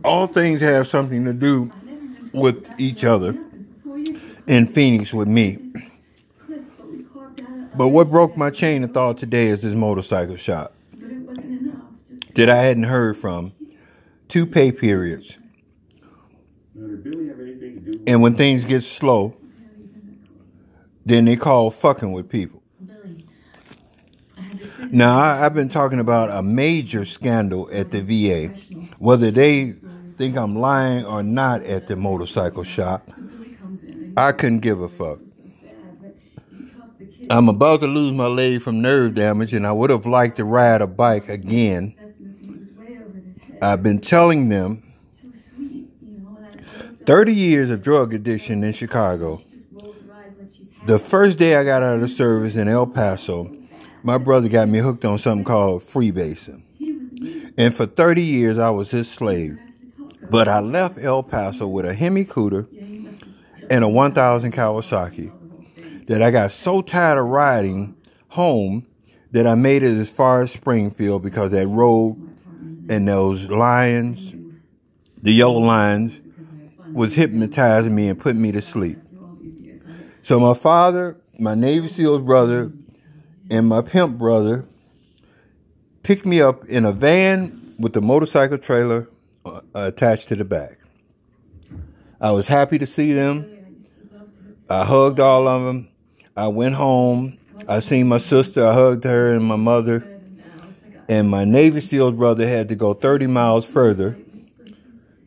all things have something to do with each other in Phoenix with me. But what broke my chain of thought today is this motorcycle shop that I hadn't heard from. 2 pay periods. And when things get slow, then they call fucking with people. Now, I've been talking about a major scandal at the VA. Whether they think I'm lying or not at the motorcycle shop, I couldn't give a fuck. I'm about to lose my leg from nerve damage, and I would have liked to ride a bike again. I've been telling them 30 years of drug addiction in Chicago. The first day I got out of the service in El Paso, my brother got me hooked on something called freebasing. And for 30 years, I was his slave. But I left El Paso with a Hemi Cooter and a 1000 Kawasaki that I got so tired of riding home that I made it as far as Springfield because that road and those lions, the yellow lines, was hypnotizing me and putting me to sleep. So my father, my Navy SEALs brother, and my pimp brother picked me up in a van with the motorcycle trailer attached to the back. I was happy to see them. I hugged all of them. I went home. I seen my sister. I hugged her and my mother. And my Navy SEALs brother had to go 30 miles further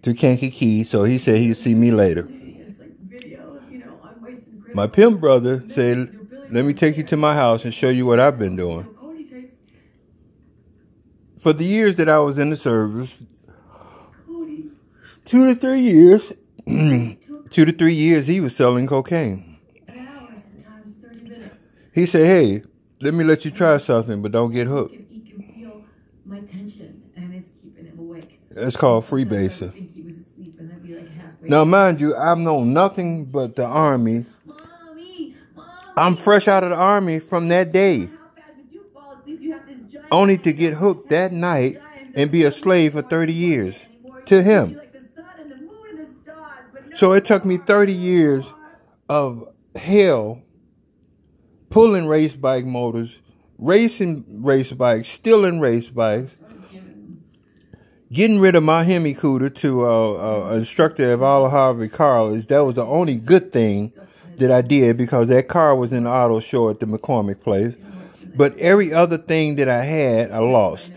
to Kankakee, so he said he'd see me later. My pimp brother said, let me take you to my house and show you what I've been doing. For the years that I was in the service, 2 to 3 years, 2 to 3 years, he was selling cocaine. He said, hey, let me let you try something, but don't get hooked. That's called freebasing. Now, mind you, I've known nothing but the Army. I'm fresh out of the Army from that day. Only to get hooked that night and be a slave for 30 years to him. So it took me 30 years of hell pulling race bike motors, racing race bikes, stealing race bikes, getting rid of my Hemi Cooter to an instructor at Olive Harvey College. That was the only good thing that I did because that car was in the auto show at the McCormick place. But every other thing that I had, I lost.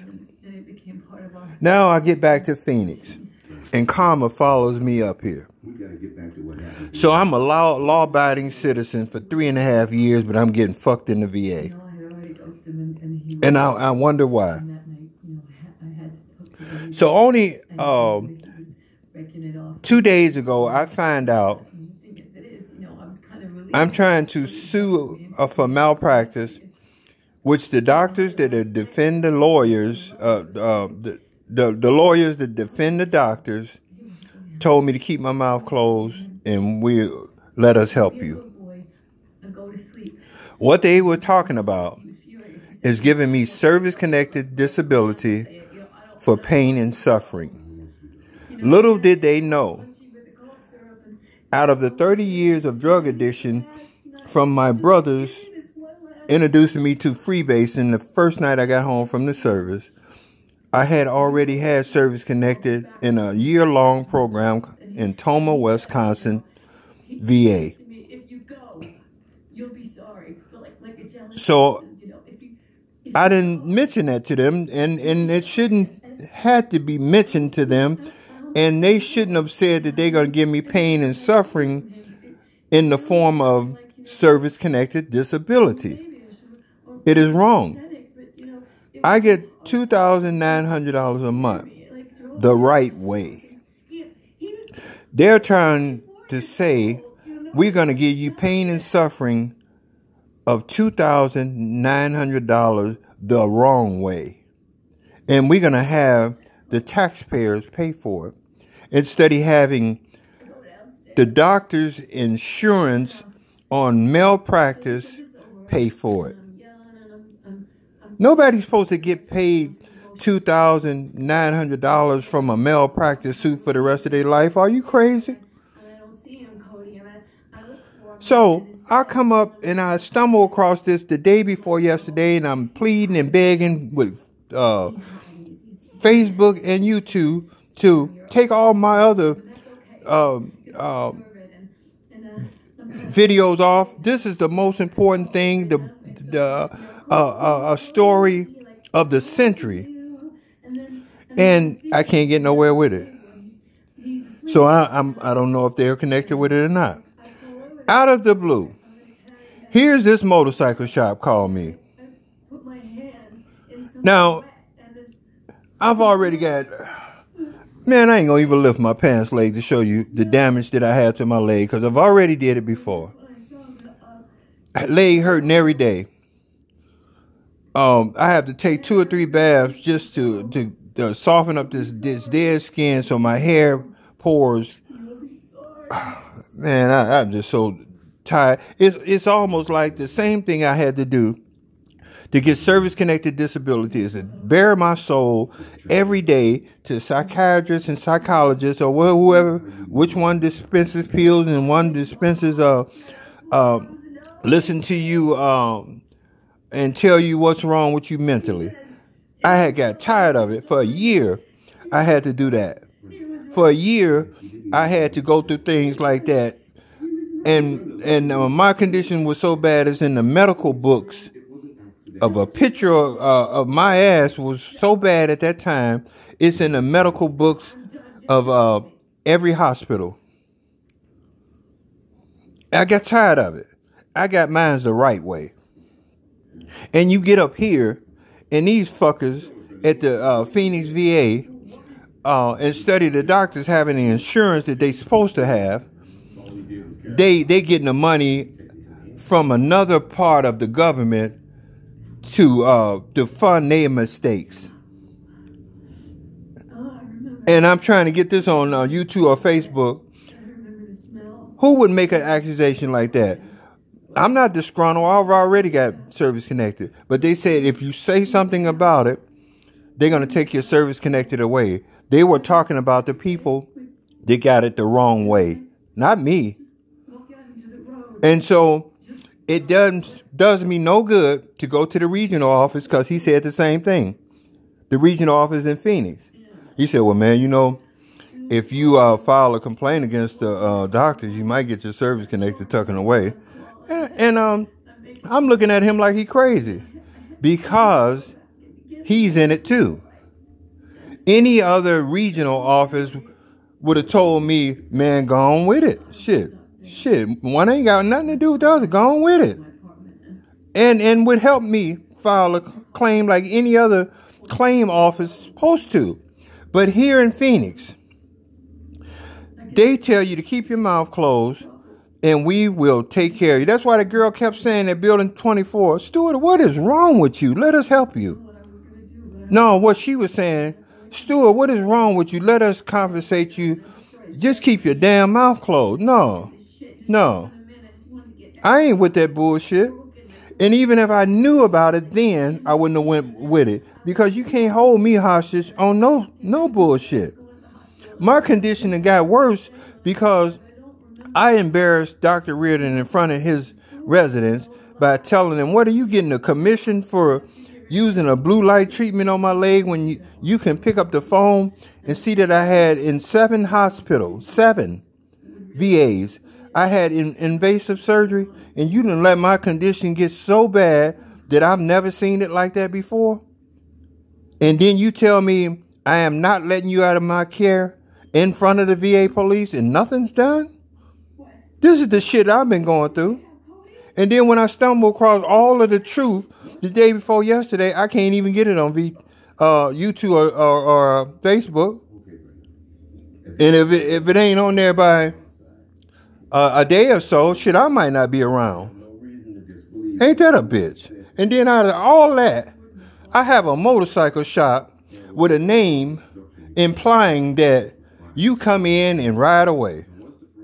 Now I get back to Phoenix, and karma follows me up here. So I'm a law-abiding citizen for 3.5 years, but I'm getting fucked in the VA. And I wonder why. So only 2 days ago, I found out I'm trying to sue for malpractice, which the doctors that defend the lawyers, the lawyers that defend the doctors, told me to keep my mouth closed and let us help you. What they were talking about is giving me service-connected disability for pain and suffering. Little did they know, out of the 30 years of drug addiction from my brothers introducing me to freebasing the first night I got home from the service, I had already had service connected in a year-long program in Toma, Wisconsin, VA. So I didn't mention that to them, and it shouldn't have to be mentioned to them, and they shouldn't have said that they're going to give me pain and suffering in the form of service-connected disability. It is wrong. I get $2,900 a month the right way. They're trying to say we're going to give you pain and suffering of $2,900 the wrong way. And we're going to have the taxpayers pay for it. Instead of having the doctor's insurance on malpractice pay for it. Nobody's supposed to get paid $2,900 from a malpractice suit for the rest of their life. Are you crazy? So I come up and I stumble across this the day before yesterday, and I'm pleading and begging with Facebook and YouTube to take all my other videos off. This is the most important thing, a story of the century, and I can't get nowhere with it. So I don't know if they're connected with it or not. Out of the blue, here's this motorcycle shop called me. Now, I've already got, man, I ain't gonna even lift my pants leg to show you the damage that I had to my leg, because I've already did it before. Leg hurting every day. I have to take 2 or 3 baths just to soften up this dead skin so my hair pores. Man, I'm just so tired. It's almost like the same thing I had to do to get service-connected disabilities, to bare my soul every day to psychiatrists and psychologists, or whoever, which one dispenses pills and one dispenses listen to you and tell you what's wrong with you mentally. I had got tired of it. For a year, I had to do that. For a year, I had to go through things like that. And my condition was so bad, it's in the medical books. Of a picture of my ass was so bad at that time. It's in the medical books of every hospital. I got tired of it. I got mine the right way. And you get up here, and these fuckers at the Phoenix VA and study the doctors having the insurance that they supposed to have. They getting the money from another part of the government to fund their mistakes. And I'm trying to get this on YouTube or Facebook. Who would make an accusation like that? I'm not disgruntled. I've already got service connected. But they said if you say something about it, they're going to take your service connected away. They were talking about the people that got it the wrong way, not me. And so it does me no good to go to the regional office, because he said the same thing. The regional office in Phoenix. He said, well, man, you know, if you file a complaint against the doctors, you might get your service connected taken away. And I'm looking at him like he crazy, because he's in it too. Any other regional office would have told me, man, go on with it. Shit, one ain't got nothing to do with the other. Go on with it. And would help me file a claim like any other claim office is supposed to. But here in Phoenix, they tell you to keep your mouth closed, and we will take care of you. That's why the girl kept saying at building 24, Stuart, what is wrong with you? Let us help you. No, what she was saying, Stuart, what is wrong with you? Let us compensate you. Just keep your damn mouth closed. No. I ain't with that bullshit. And even if I knew about it then, I wouldn't have went with it. Because you can't hold me hostage on no bullshit. My condition got worse because I embarrassed Dr. Reardon in front of his residents by telling them, what are you getting a commission for using a blue light treatment on my leg when you can pick up the phone and see that I had in 7 hospitals, 7 VAs, I had invasive surgery, and you didn't let my condition get so bad that I've never seen it like that before? And then you tell me I am not letting you out of my care in front of the VA police and nothing's done? This is the shit I've been going through. And then when I stumble across all of the truth the day before yesterday, I can't even get it on YouTube or Facebook. And if it ain't on there by a day or so, shit, I might not be around. Ain't that a bitch? And then out of all that, I have a motorcycle shop with a name implying that you come in and ride away.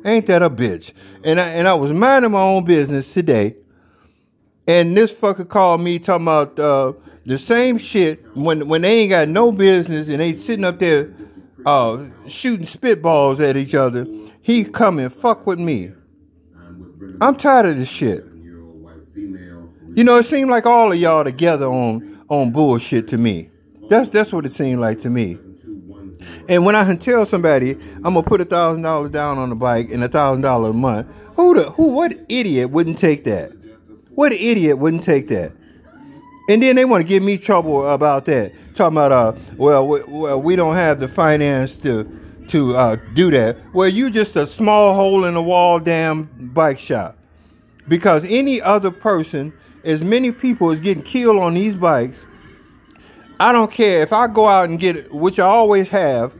Ain't that a bitch? And I was minding my own business today, and this fucker called me talking about the same shit when they ain't got no business and they sitting up there shooting spitballs at each other. He come and fuck with me. I'm tired of this shit. You know, it seemed like all of y'all together on bullshit to me. That's what it seemed like to me. And when I can tell somebody I'm gonna put $1,000 down on the bike and $1,000 a month, what idiot wouldn't take that? What idiot wouldn't take that? And then they want to give me trouble about that, talking about we don't have the finance to do that. Well, you just a small hole in the wall damn bike shop. Because any other person, as many people as getting killed on these bikes, I don't care if I go out and get, which I always have,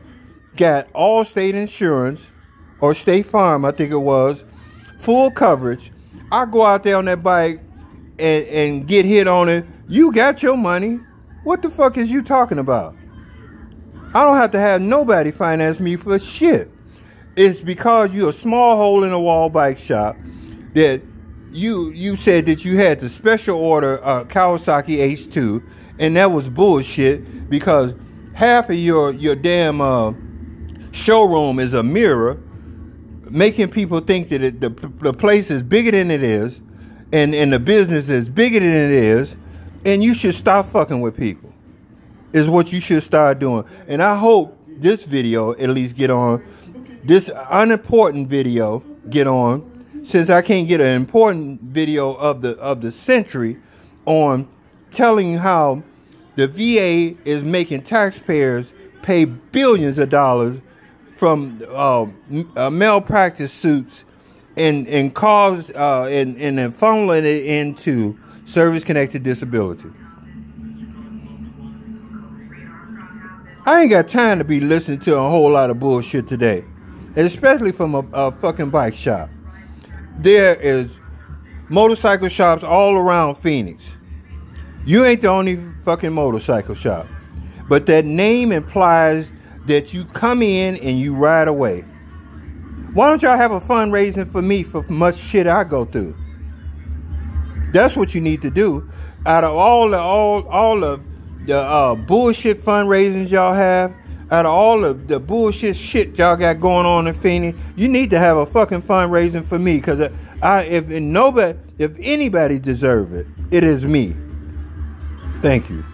got Allstate insurance or State Farm, I think it was, full coverage. I go out there on that bike and get hit on it. You got your money. What the fuck is you talking about? I don't have to have nobody finance me for shit. It's because you're a small hole in the wall bike shop that you said that you had to special order a Kawasaki H2, and that was bullshit because half of your damn showroom is a mirror, making people think that the place is bigger than it is, and the business is bigger than it is, and you should stop fucking with people. Is what you should start doing. And I hope this video at least get on, this unimportant video get on, since I can't get an important video of the century on telling how the VA is making taxpayers pay billions of dollars from malpractice suits and cause and funneling it into service-connected disability. I ain't got time to be listening to a whole lot of bullshit today, especially from a fucking bike shop. There is motorcycle shops all around Phoenix. You ain't the only fucking motorcycle shop, but that name implies that you come in and you ride away. Why don't y'all have a fundraising for me for much shit I go through? That's what you need to do. Out of all of the bullshit fundraisings y'all have, out of all of the bullshit shit y'all got going on in Phoenix, you need to have a fucking fundraising for me, because if anybody deserve it, it is me. Thank you.